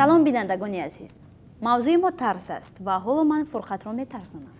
салом бинандагони азиз, мавзӯи мо тарс аст ва ҳоло ман фурқатро метарсонам.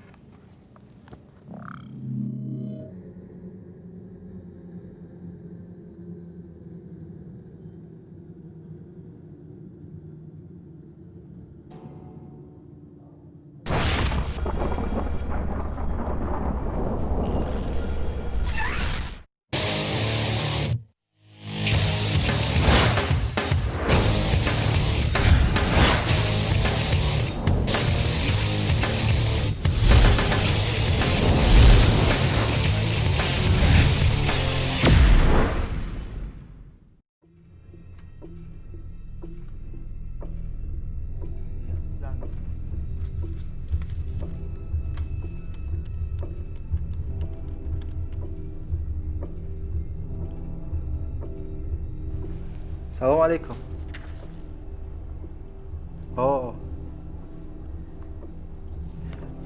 سلام علیکم.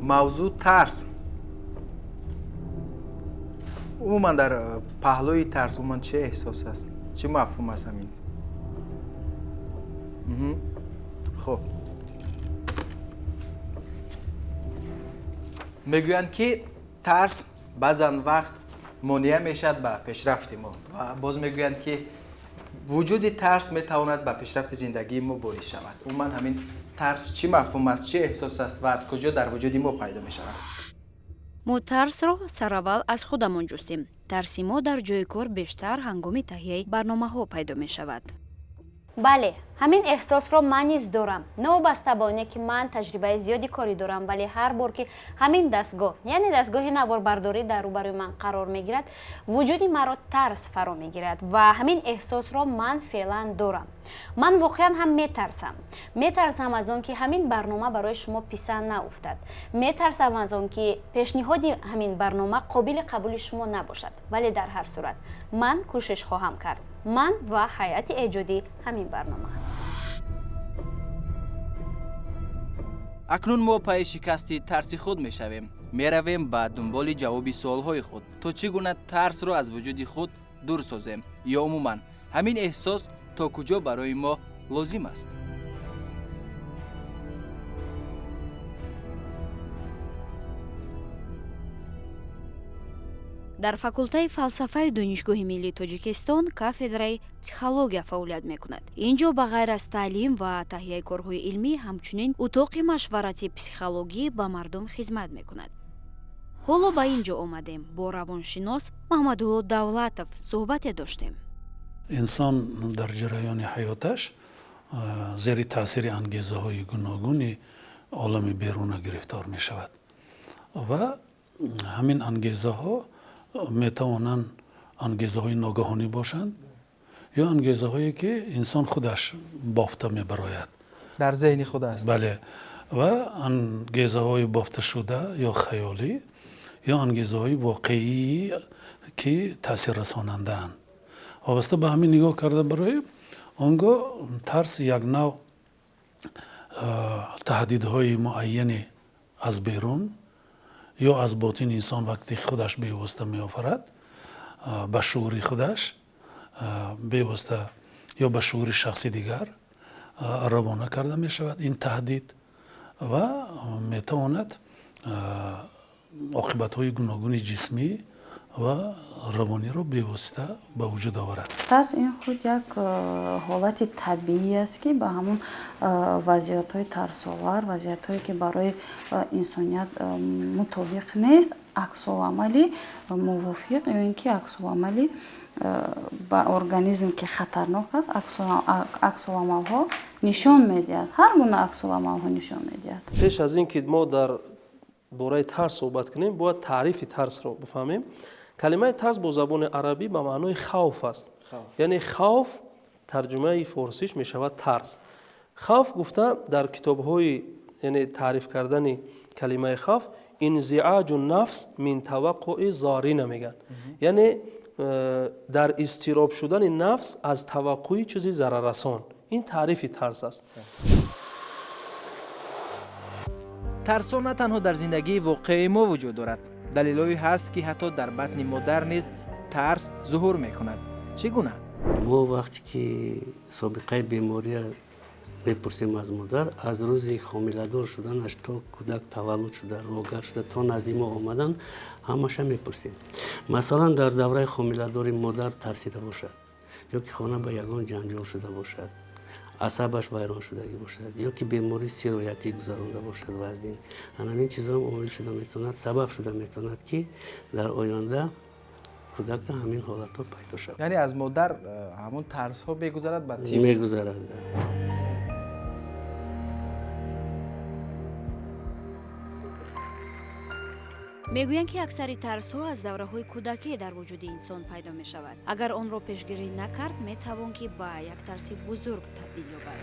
موضوع ترس. عموما در پهلوی ترس عموما چه احساس است؟ چه مفهوم است همین؟ خب میگویند که ترس بعضا وقت مانع میشد به پیشرفت ما و باز میگویند که وجود ترس میتواند به پیشرفت زندگی ما باعث شود. عموما همین ترس چی مفهوم است، چه احساس است و از کجا در وجود ما پیدا می شود؟ мо тарсро сараввал аз худамон ҷустем. тарси мо дар ҷои кор бештар ҳангоми таҳияи барномаҳо пайдо мешавад. бале, ҳамин эҳсосро ман низ дорам. новобаста ба оне ки ман таҷрибаи зиёди корӣ дорам, вале ҳар бор ки ҳамин дастгоҳ, яъне дастгоҳи наворбардорӣ дар рӯбарӯи ман қарор мегирад, вуҷуди маро тарс фаро мегирад ва ҳамин эҳсосро ман феълан дорам. ман воқеан ҳам метарсам аз он ки ҳамин барнома барои шумо писанд науфтад. метарсам аз он ки пешниҳоди ҳамин барнома қобили қабули шумо набошад. вале дар ҳар сурат ман кӯшиш хоҳам кард. ман ва ҳайати эҷоди ҳамин барнома. اکنون ما پای شکستی ترس خود میشویم. میرویم با دنبال جواب سوالهای خود تا چگونه ترس را از وجود خود دور سازیم یا عموما همین احساس تا کجا برای ما لازم است. дар факултаи фалсафаи донишгоҳи миллии тоҷикистон кафедраи психология фаъолият мекунад. ин ҷо ба ғайр аз таълим ва таҳияи корҳои илмӣ ҳамчунин утоқи машварати психологӣ ба мардум хизмат мекунад. ҳоло ба ин ҷо омадем. бо равоншинос маҳмадулло давлатов суҳбате доштем. инсон дар ҷараёни ҳаёташ зери таъсири ангезаҳои гуногуни олами беруна гирифтор мешавад ва ҳамин ангезаҳо метавонанд ангезаҳои ногаҳонӣ бошанд ё ангезаҳое ки инсон худаш бофта мебарояд در ذهن خود است. бале ва ангезаҳои бофташуда ё хаёлӣ ё ангезаҳои воқеӣ ки таъсиррасонандаанд. вобаста ба ҳамин нигоҳ карда бароем, он гоҳ тарс як нав таҳдидҳои муайяне аз берун ё аз ботини инсон вақти худаш бевосита меофарад ба шуури худаш бевосита ё ба шуури шахси дигар равона карда мешавад ин таҳдид ва метавонад оқибатҳои гуногуни ҷисмӣ ва равониро бевосита ба вуҷуд оварад. тарс ин худ як ҳолати табиӣ аст ки ба ҳамун вазъиятҳои тарсовар, вазъиятҳое ки барои инсоният мутобиқ нест, аксуламали мувофиқ ё ин ки аксуламали ба организм ки хатарнок аст, аксуламалҳо нишон медиҳад. ҳар гуна аксуламалҳо нишон медиҳад. пеш аз ин ки мо дар бораи тарс суҳбат кунем, бояд таърифи тарсро бифаҳмем. калимаи тарс бо забони арабӣ ба маънои хавф аст. яъне хавф тарҷумаи форсиш мешавад тарс. хавф гуфта дар китобҳои яъне таъриф кардани калимаи хавф инзиаҷу нафс мин таваққуи зорина меган. яъне дар изтироб шудани нафс аз таваққуи чизи зараррасон. ин таърифи тарс аст. ترسا نه تنها در زندگی واقعی ما وجود دارد. دلیلی هست که حتی در بطن مادر نیز ترس ظهور میکند. چگونه؟ ما وقتی که سابقه بیماری мепурсем аз модар аз рӯзи хомиладор шуданаш то кӯдак таваллуд шуда рогар шуда то назди мо омадан ҳамаша мепурсем. Масалан дар давраи хомиладори модар тарсида бошад ё ки хона ба ягон ҷанҷол шуда бошад, асабаш вайрон шудагӣ бошад ё ки бемории сироятӣ гузаронда бошад вазнин, ҳамин чизҳо омил шуда метавонад сабаб шуда метавонад ки дар оянда кӯдакда ҳамин ҳолатҳо пайдо шавад. яъне аз модар ҳамон тарсҳо мегузарад ба тифл мегузарад. мегӯянд ки аксари тарсҳо аз давраҳои кӯдакӣ дар вуҷуди инсон пайдо мешавад. Агар онро пешгирӣ накард, метавон ки ба як тарси бузург табдил ёбад.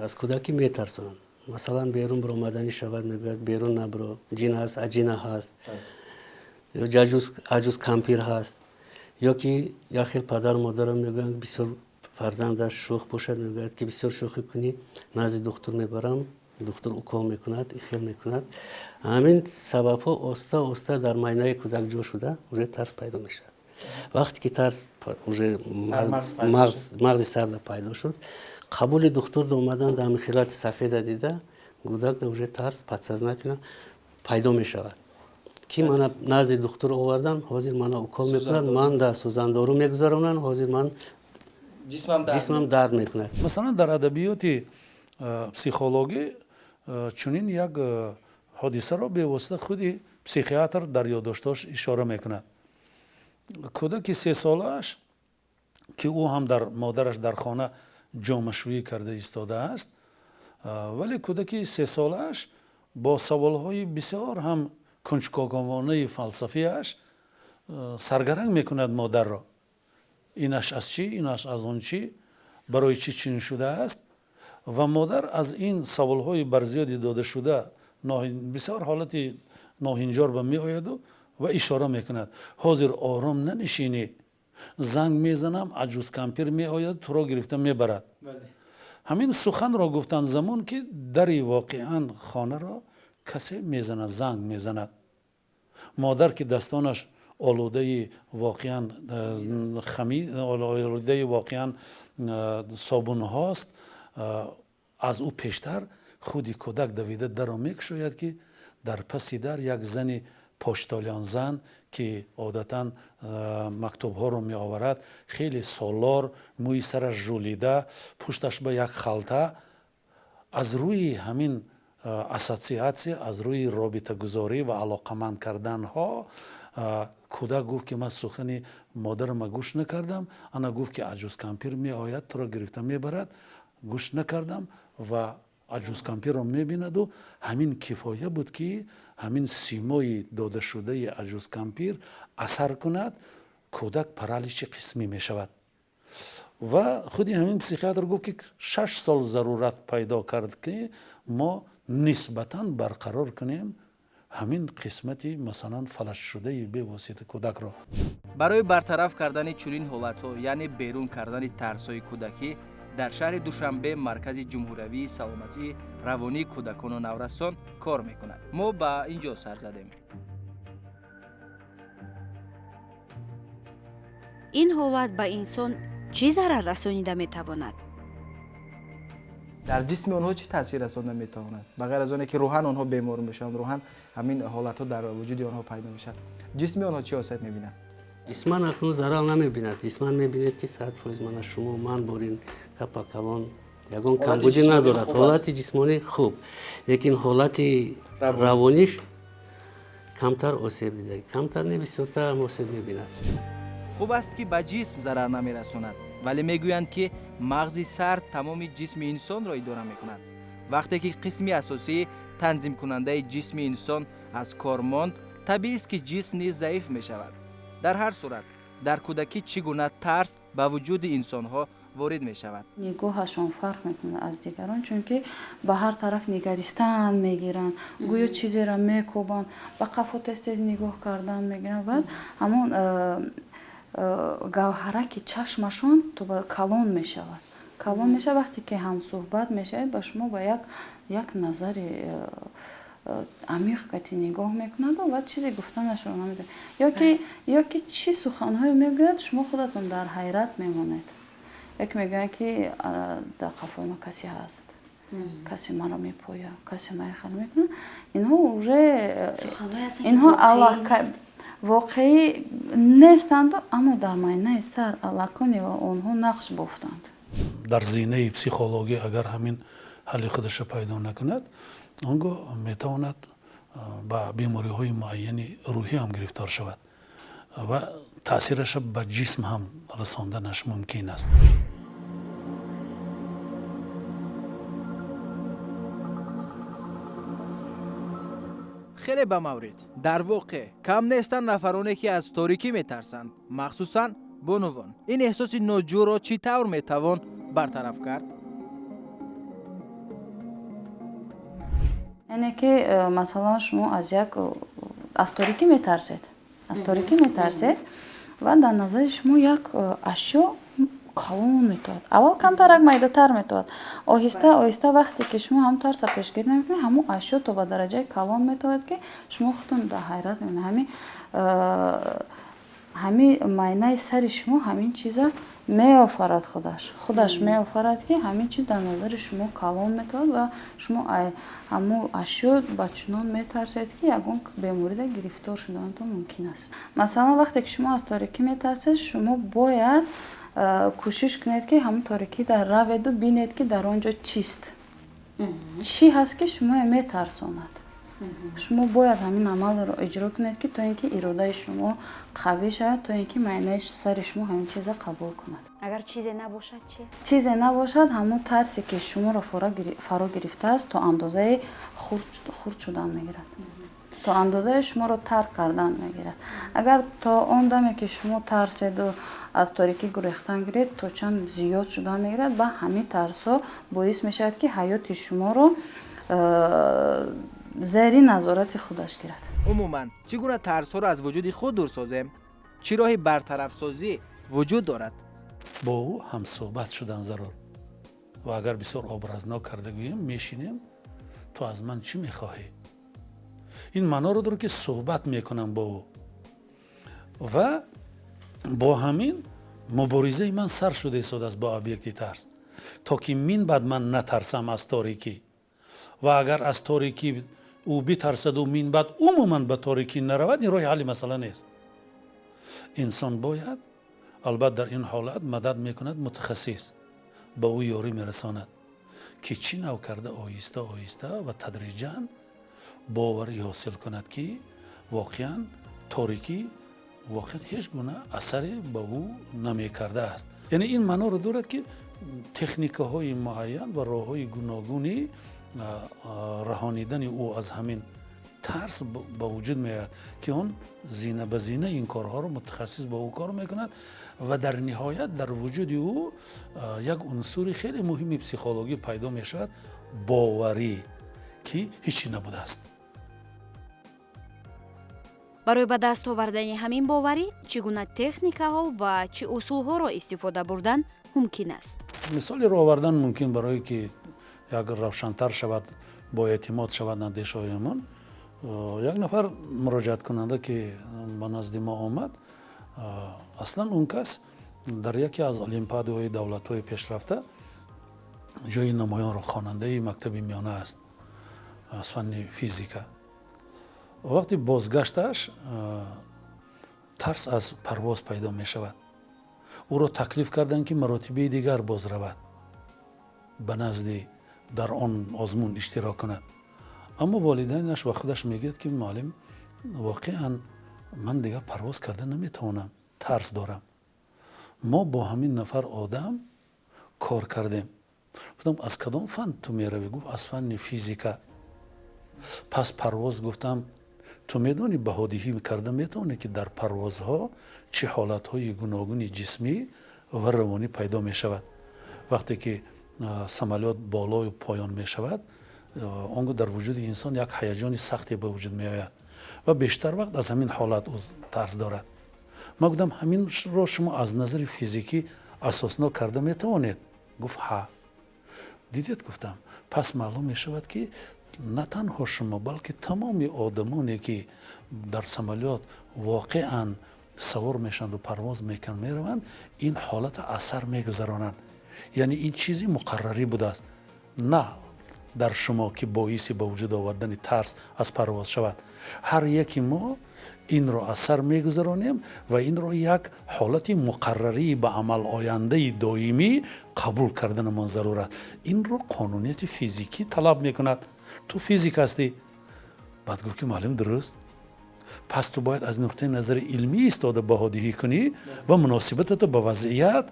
аз кӯдакӣ метарсонанд. Масалан берун биромаданӣ шавад, мегӯяд берун набиро, ҷин ҳаст, аҷина ҳаст, ё аҷуз кампир ҳаст, ё ки як хел падару модарам мегӯянд бисёр фарзандаш шӯх бошад, мегӯяд ки бисёр шӯхӣ кунӣ, назди духтур мебарам, духтур укол мекунад, ихел мекунад. ҳамин сабабҳо оста оста дар майнаи кӯдак ҷо шуда уже тарс пайдо мешавад. вақте ки тарс уже мағзи сарда пайдо шуд, қабули духтурда омадан дар михилати сафеда дида кӯдакда уже тарс подсознательно пайдо мешавад. ки мана назди духтур овардан, ҳозир мана укол мекунад, ман дар сӯзандору мегузаронанд, ҳозир ман ҷисмам дард мекунад. масалан дар адабиёти психологӣ чунин як ҳодисаро бевосита худи психиатр дар ёддоштош ишора мекунад. кӯдаки 3 солааш ки ӯ ҳам дар модараш дар хона ҷомашӯӣ карда истодааст, вале кӯдаки 3 солааш бо саволҳои бисёр ҳам кунҷковонаи фалсафияш саргаранг мекунад модарро. инаш аз чӣ, инаш аз он чӣ, барои чӣ чунин шудааст. ва модар аз ин саволҳои барзиёди додашуда бисёр ҳолати ноҳинҷор ба меояду ва ишора мекунад. ҳозир ором нанишинӣ, занг мезанам, аҷуз кампир меояд, туро гирифта мебарад. ҳамин суханро гуфтанд замон ки дари воқеан хонаро касе мезанад, занг мезанад. модар ки дастонаш олудаи воқеан олудаи воқеан собунҳост, аз ӯ пештар худи кӯдак давида дарро мекушояд ки дар паси дар як зани поштолёнзан ки одатан мактубҳоро меоварад, хеле солор, мӯи сараш жӯлида, пушташ ба як халта, аз рӯи ҳамин ассотсиатсия, аз рӯи робитагузорӣ ва алоқаманд карданҳо кӯдак гуфт ки ман сухани модарама гӯш накардам, ана гуфт ки аҷуз кампир меояд, туро гирифта мебарад, гӯш накардам ва аҷуз кампирро мебинаду ҳамин кифоя буд ки ҳамин симои додашудаи аҷуз кампир асар кунад, кӯдак параличи қисмӣ мешавад. ва худи ҳамин психиатр гуфт ки 6 сол зарурат пайдо кард ки мо нисбатан барқарор кунем ҳамин қисмати масалан фалажшудаи бевосита кӯдакро. барои бартараф кардани чунин ҳолатҳо, яъне берун кардани тарсҳои кӯдакӣ, дар шаҳри Душанбе маркази ҷумҳуриявии саломатии равонии кӯдакону наврасон кор мекунад. мо ба ин ҷо сар задем. ин ҳолат ба инсон чӣ зарар расонида метавонад? дар ҷисми онҳо чӣ таъсир расонда метавонад? ба ғайр аз оне ки рӯҳан онҳо бемор мешаванд, рӯҳан ҳамин ҳолатҳо дар вуҷуди онҳо пайдо мешавад, ҷисми онҳо чӣ осеб мебинад? ҷисман акнун зарар намебинад. ҷисман мебинед ки 100% мана шумо ман борин капа калон ягон камбудӣ надорад. ҳолати ҷисмонӣ хуб, лекин ҳолати равониш камтар осеб дидад, камтар не бисёртар ҳам осеб мебинад. хуб аст ки ба ҷисм зарар намерасонад, вале мегӯянд ки мағзи сар тамоми ҷисми инсонро идора мекунад. вақте ки қисми асосии танзимкунандаи ҷисми инсон аз кор монд, табиист ки ҷисм низ заиф мешавад. дар ҳар сурат дар кӯдакӣ чӣ гуна тарс ба вуҷуди инсонҳо ворид мешавад? нигоҳашон фарқ мекунад аз дигарон, чунки ба ҳар тараф нигаристан мегиранд, гӯё чизеро мекӯбанд, ба қафо тез-тез нигоҳ кардан мегиранд. баъд ҳамон гавҳараки чашмашон то ба калон мешавад. калон мешавад. вақте ки ҳамсӯҳбат мешавад, ба шумо ба як назари амиқ кати нигоҳ мекунад ва чизе гуфтанашро намедонад ё ки чӣ суханҳое мегӯяд шумо худатон дар ҳайрат мемонед. Як мегӯяд ки дар қафои ма касе ҳаст, касе маро мепояд, касе майхал мекунад. Инҳо уже инҳо воқеӣ нестанд, аммо дар майнаи сар аллакуни ва онҳо нақш бофтанд. дар зинаи психологӣ агар ҳамин ҳалли худашро пайдо накунад, он гоҳ метавонад ба бемориҳои муайяни рӯҳӣ ҳам гирифтор шавад ва таъсираша ба ҷисм ҳам расонданаш мумкин аст. хеле ба маврид, дар воқеъ кам нестанд нафароне ки аз торикӣ метарсанд, махсусан бонувон. ин эҳсоси ноҷӯро чӣ тавр метавон бартараф кард? яъне ки масалан шумо аз торикӣ метарсед ва дар назари шумо як ашё калон метавад. Аввал камтарак майдатар метавад. Оҳиста оҳиста вақте ки шумо ҳам тарса пешгирӣ намекунед, ҳамон ашё то ба дараҷаи калон метавад ки шумо худтон ба ҳайрат мемонед. ҳамин майнаи сари шумо ҳамин чиза меофарад, худаш меофарад ки ҳамин чиз дар назари шумо калон метавад ва шумо ҳамон ашё ба чунон метарсед ки ягон беморида гирифтор шуданатон мумкин аст. Масалан вақте ки шумо аз торикӣ метарсед, шумо бояд кӯшиш кунед ки ҳамон торикида раведу бинед ки дар он ҷо чист, чӣ ҳаст ки шумо метарсонад. шумо бояд ҳамин амалро иҷро кунед ки то ин ки иродаи шумо қавӣ шавад, то ин ки майнаи сари шумо ҳамин чиза қабул кунад. агар чизе набошад чӣ? чизе набошад, ҳамон тарсе ки шуморо фаро гирифтааст то андозаи хурд шудан мегирад, то андозаи шуморо тарк кардан мегирад. Агар то он даме ки шумо тарседу аз торикӣ гурехтан гиред, то чанд зиёд шудан мегирад, ба ҳамин тарсҳо боис мешавад ки ҳаёти шуморо зери назорати худаш гирад. умуман чӣ гуна тарсҳоро аз вуҷуди худ дур созем? чӣ роҳи бартарафсозӣ вуҷуд дорад? бо ӯ ҳамсӯҳбат шудан зарур. ва агар бисёр образнок карда гӯем, мешинем, ту аз ман чӣ мехоҳӣ? ин маъноро дорад ки суҳбат мекунам бо ӯ ва бо ҳамин муборизаи ман сар шуда истодааст бо объекти тарс, то ки мин баъд ман натарсам аз торикӣ. ва агар аз торикӣ ӯ битарсаду мин баъд умуман ба торикӣ наравад, ин роҳи ҳалли масъала нест. инсон бояд албатта дар ин ҳолат мадад мекунад мутахассис, ба ӯ ёрӣ мерасонад ки чӣ нав карда оҳиста оҳиста ва тадриҷан боварӣ ҳосил кунад ки воқеан торикӣ воқеан ҳеҷ гуна асаре ба ӯ намекардааст. яъне ин маъноро дорад ки техникаҳои муайян ва роҳҳои гуногуни раҳонидани ӯ аз ҳамин тарс ба вуҷуд меояд ки он зина ба зина ин корҳоро мутахассис ба ӯ кор мекунад ва дар ниҳоят дар вуҷуди ӯ як унсури хеле муҳими психологӣ пайдо мешавад, боварӣ ки ҳичӣ набудааст. барои ба даст овардани ҳамин боварӣ чӣ гуна техникаҳо ва чӣ усулҳоро истифода бурдан мумкин аст? мисоли роҳ овардан мумкин барое ки як равшантар шавад, боэътимод шавад андешҳоямон. як нафар муроҷиаткунанда ки ба назди мо омад, аслан он кас дар яке аз олимпиадаҳои давлатҳои пешрафта ҷои намоёнро хонандаи мактаби миёна аст аз фанни физика. вақти бозгашташ тарс аз парвоз пайдо мешавад. ӯро таклиф карданд ки маротибаи дигар бозравад ба назди дар он озмун иштирок кунад. аммо волидайнаш ва худаш мегӯяд ки муаллим, воқеан ман дигар парвоз карда наметавонам, тарс дорам. мо бо ҳамин нафар одам кор кардем. гуфтам аз кадом фан ту меравӣ? гуфт аз фанни физика. пас парвоз, гуфтам ту медонӣ баҳодиҳӣ карда метавонӣ ки дар парвозҳо чӣ ҳолатҳои гуногуни ҷисмӣ ва равонӣ пайдо мешавад. вақте ки самолёт болою поён мешавад, он гӯ дар вуҷуди инсон як ҳаяҷони сахте ба вуҷуд меояд ва бештар вақт аз ҳамин ҳолат ӯ тарс дорад. ман гуфтам ҳаминро шумо аз назари физикӣ асоснок карда метавонед? гуфт ҳа. дидед, гуфтам, пас маълум мешавад ки نه تنها شما بلکه تمام آدمانی که در سمالیات واقعا سوار میشند و پرواز میروند این حالت اثر میگذرانند. یعنی این چیزی مقرری بوده است، نه در شما که باعث به وجود آوردن ترس از پرواز شود. هر یکی ما این را اثر میگذرانیم و این را یک حالت مقرری به عمل آینده دائمی قبول کردن من ضرورت. این را قانونیت فیزیکی طلب میکند. تو فیزیک هستی، بعد گفت که معلم درست، پس تو باید از نقطه نظر علمی ایستاده بهادهی کنی و مناسبتت به وضعیت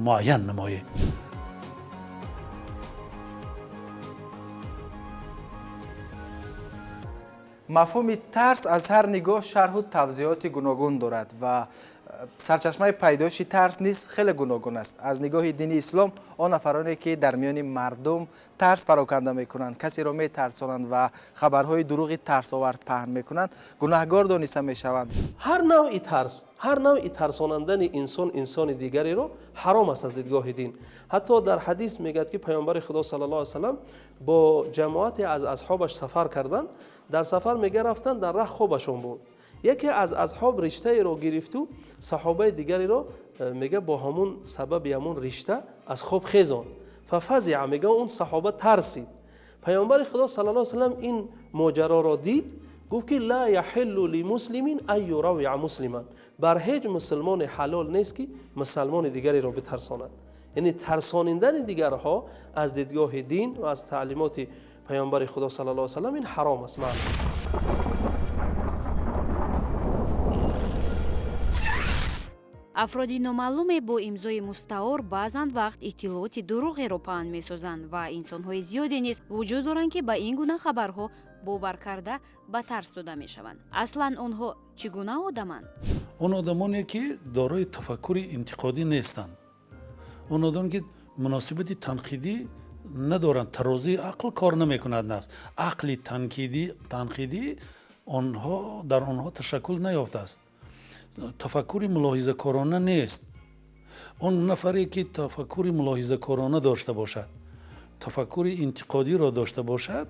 معین نمایی. مفهوم ترس از هر نگاه شرح و توضیحات گوناگون دارد و سرچشمه پیدایش ترس نیز خیلی گوناگون است. از نگاه دینی اسلام آن نفرانی که در میان مردم ترس پراکنده میکنند، کسی را میترسانند و خبرهای دروغ ترس آور پهن میکنند، گناهگار دانسته میشوند. هر نوعی ترسانندن انسان دیگری رو حرام است از دیدگاه دین. حتی در حدیث میگه که پیامبر خدا صلی الله علیه و سلم با جماعتی از اصحابش سفر کردند. در سفر میگه رفتن در راه خوابشون بود. یکی از اصحاب رشته رو گرفت و صحابه دیگری رو میگه با همون سبب همون رشته از خواب خیزاند. ففزع، میگه اون صحابه ترسید. پیامبر خدا صلی الله علیه و سلم این ماجرا را دید، گفت که لا یحل لمسلم ان یروع مسلما، بر هیچ مسلمان حلال نیست که مسلمان دیگری را بترساند. یعنی ترسانیدن دیگرها از دیدگاه دین و از تعلیمات پیامبر خدا صلی الله علیه و سلم این حرام است. афроди номаълуме бо имзои мустаор баъзан вақт иттилооти дурӯғеро паҳн месозанд ва инсонҳои зиёде низ вуҷуд доранд ки ба ин гуна хабарҳо бовар карда ба тарс дода мешаванд. аслан онҳо чӣ гуна одаманд? он одамоне ки дорои тафаккури интиқодӣ нестанд, он одам ки муносибати танқидӣ надоранд, тарозии ақл кор намекунад. наст ақли танқидӣ онҳо дар онҳо ташаккул наёфтааст. تفکری ملاحظه‌کارانه نیست. اون نفری که تفکری ملاحظه‌کارانه داشته باشد، تفکر انتقادی را داشته باشد،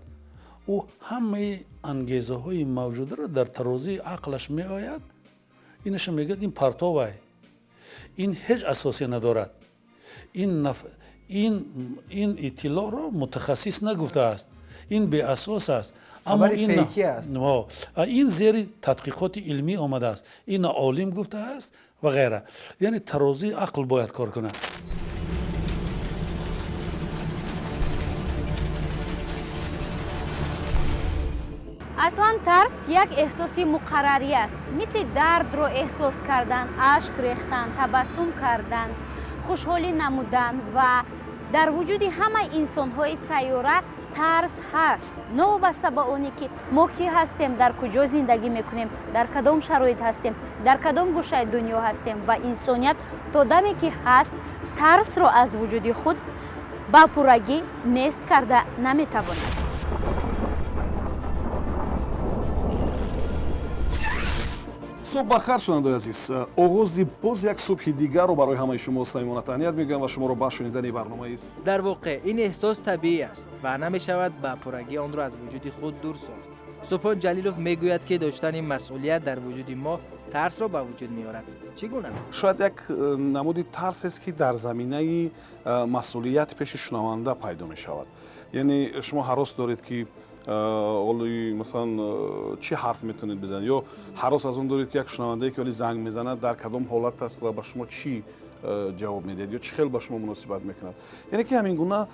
او همه انگیزه های موجوده را در ترازی عقلش می آید. اینش میگه این پرتوه، این هیچ اساسی ندارد. این اطلاع را متخصص نگفته است، این به اساس است. اما این زیر تحقیقات علمی آمده است، این عالم گفته است و غیره. یعنی ترازی عقل باید کار کنه. اصلا ترس یک احساسی مقرری است. مثل درد رو احساس کردن، اشک ریختن، تبسم کردن، خوشحالی نمودن و در وجود همه انسان‌های سیاره ترس هست. نوبسته به اونی که ما کی هستیم، در کجا زندگی میکنیم، در کدام شرایط هستیم، در کدام گوشه دنیا هستیم و انسانیت تا دمی که هست ترس رو از وجود خود با پورگی نیست کرده نمیتواند. صبح بخیر شنوندگان عزیز، آغاز باز یک صبح دیگر رو برای همه شما صمیمانه تهنیت میگم و شما رو با شنیدن برنامه در واقع این احساس طبیعی است و نمیشود به پرگی آن را از وجود خود دور ساخت. سوپان جلیلوف میگوید که داشتن مسئولیت در وجود ما ترس را به وجود میارد. چگونه؟ شاید یک نمودی ترس است که در زمینه مسئولیت پیش شنونده پیدا می شود. یعنی شما هراس دارید که ولی مثلا چی حرف میتونید بزنید، یا هراس از اون دارید که یک شنونده که ولی زنگ میزنه در کدام حالت است و به شما چی جواب میدید یا چه خیلی با شما مناسبت میکند. یعنی که همین گونه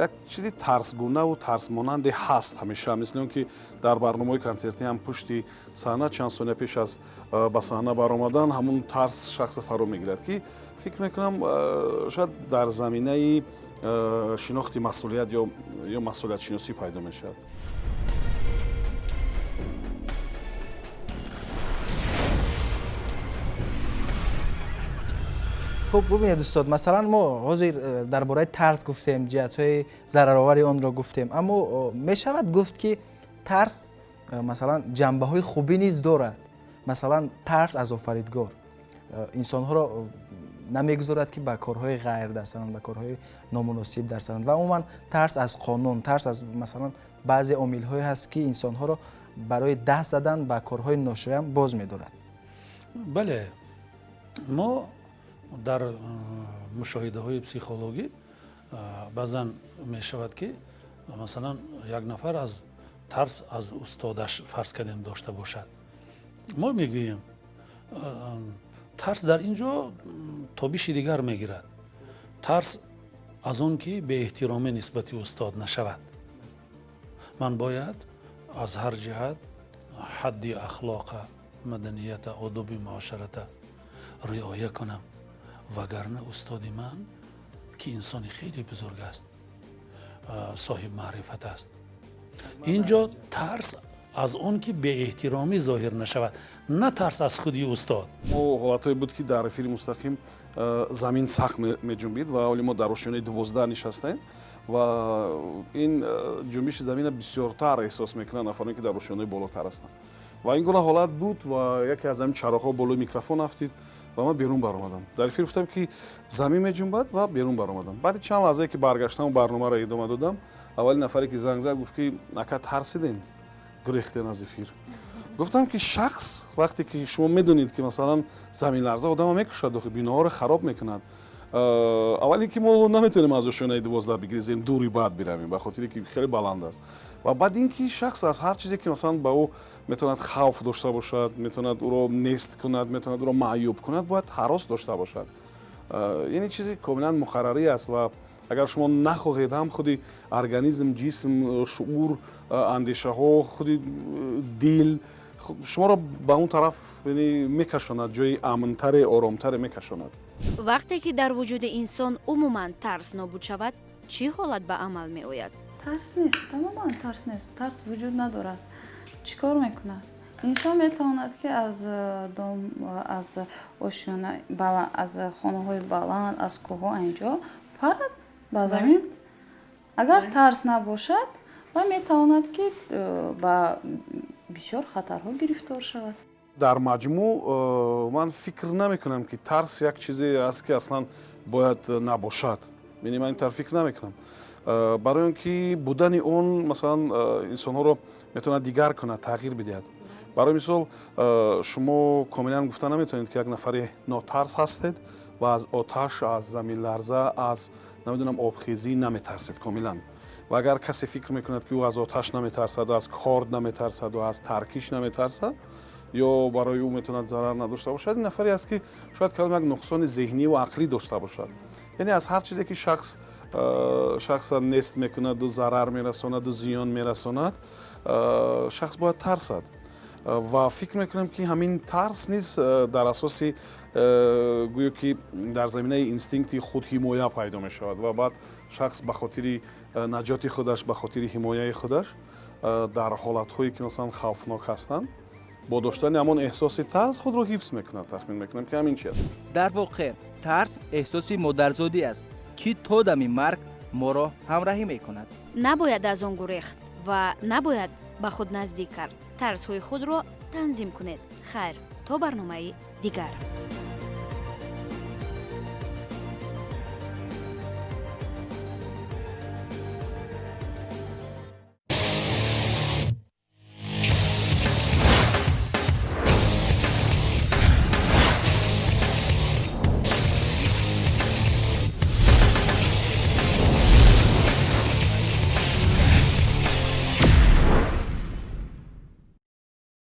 یک چیزی ترس گونه و ترس مانند هست همیشه، مثل اون که در برنامه کنسرتی هم پشتی صحنه چند ثانیه پیش از به صحنه برآمدن همون ترس شخص فرو میگیرد که فکر میکنم شاید در زمینه شناخت مسئولیت یا مسئولیت شناسی پیدا میشد. خب ببینید استاد، مثلا ما حاضر درباره ترس گفتیم، جهت‌های ضررآور آن را گفتیم، اما میشود گفت که ترس مثلا جنبه‌های خوبی نیز دارد. مثلا ترس از آفریدگار انسان‌ها را намегузорад ки ба корҳои ғайр дастанд, ба корҳои номуносиб дастанд. Ва умуман тарс аз қонун, тарс аз масалан баъзе омилҳое ҳаст ки инсонҳоро барои даст задан ба корҳои ношоям боз медорад. бале, мо дар мушоҳидаҳои психологӣ баъзан мешавад ки масалан як нафар аз тарс аз устодаш фарз кардем дошта бошад. мо мегӯем тарс дар ин ҷо тобиши дигар мегирад. тарс аз он ки беэҳтиромӣ нисбати устод нашавад. ман бояд аз ҳар ҷиҳат ҳадди ахлоқа, маданията, одоби муошарата риоя кунам. вагарна устоди ман ки инсони хеле бузург аст, соҳиб маърифат аст. ин ҷо тарс аз он ки беэҳтиромӣ зоҳир нашавад, на тарс аз худи устод. мо ҳолатҳое буд ки дар эфири мустақим замин сахт меҷунбид ва ҳоли мо дар ошёнаи 12 нишастаем ва ин ҷунбиши замина бисёртар эҳсос мекунанд нафароне ки дар ошёнаи болотар ҳастанд. ва ин гуна ҳолат буд ва яке аз ҳамин чароғҳо болои микрофон афтид ва ман берун баромадам. дар эфир гуфтам ки замин меҷунбад ва берун баромадам. баъди чанд лаҳзае ки баргаштам барномаро идома додам, аввали нафаре ки занг зад гуфт ки ака тарсидем гурехтем аз эфир. гуфтам ки шахс вақте ки шумо медонед ки масалан заминларза одамро мекушад, биноҳоро хароб мекунад, аввали ки мо наметавонем аз ошёнаи 12 бигирезем, дури баъд биравем ба хотире ки хеле баланд аст. ва баъд ин ки шахс аз ҳар чизе ки масалан ба ӯ метавонад хавф дошта бошад, метавонад ӯро нест кунад, метавонад ӯро маъюб кунад, бояд ҳарос дошта бошад. яъне чизи комилан муқаррарӣ аст ва агар шумо нахоҳед, ҳам худи организм, ҷисм, шуъур, андешаҳо, худи дил шуморо ба он тараф мекашонад, ҷои амнтаре, оромтаре мекашонад. вақте ки дар вуҷуди инсон умуман тарс нобуд шавад, чӣ ҳолат ба амал меояд? тарс нест, тамоман тарс нест. тарс вуҷуд надорад. чӣ кор мекунад? инсон метавонад ки аз ошёна баланд, аз хонаҳои баланд, аз кӯҳҳо анҷо парад ба замин. агар тарс набошад, ва метавонад ки ба бисёр хатарҳо гирифтор шавад. дар маҷмӯъ ман фикр намекунам ки тарс як чизе аст ки аслан бояд набошад. яъне ман ин тавр фикр намекунам. барои он ки будани он масалан инсонҳоро метавонад дигар кунад, тағйир бидиҳад. барои мисол шумо комилан гуфта наметавонед ки як нафари нотарс ҳастед ва аз оташ, аз заминларза, аз намедонам обхезӣ наметарсед комилан. ва агар касе фикр мекунад ки ӯ аз оташ наметарсаду аз корд наметарсаду аз таркиш наметарсад ё барои ӯ метавонад зарар надошта бошад, ин нафаре аст ки шояд калом як нуқсони зеҳниву ақлӣ дошта бошад. яъне аз ҳар чизе ки шахса нест мекунаду зарар мерасонаду зиён мерасонад, шахс бояд тарсад. ва фикр мекунам ки ҳамин тарс низ дар асоси гӯё ки дар заминаи инстинкти худҳимоя пайдо мешавад ва баъд шахс ба хотири наҷоти худаш, ба хотири ҳимояи худаш дар ҳолатҳое ки масалан хавфнок ҳастанд, бо доштани ҳамон эҳсоси тарс худро ҳифз мекунад. тахмин мекунам ки ҳамин чи аст. дар воқеъ тарс эҳсоси модарзодӣ аст ки то дами марг моро ҳамроҳӣ мекунад. набояд аз он гурехт ва набояд ба худ наздик кард. тарсҳои худро танзим кунед. хайр, то барномаи дигар.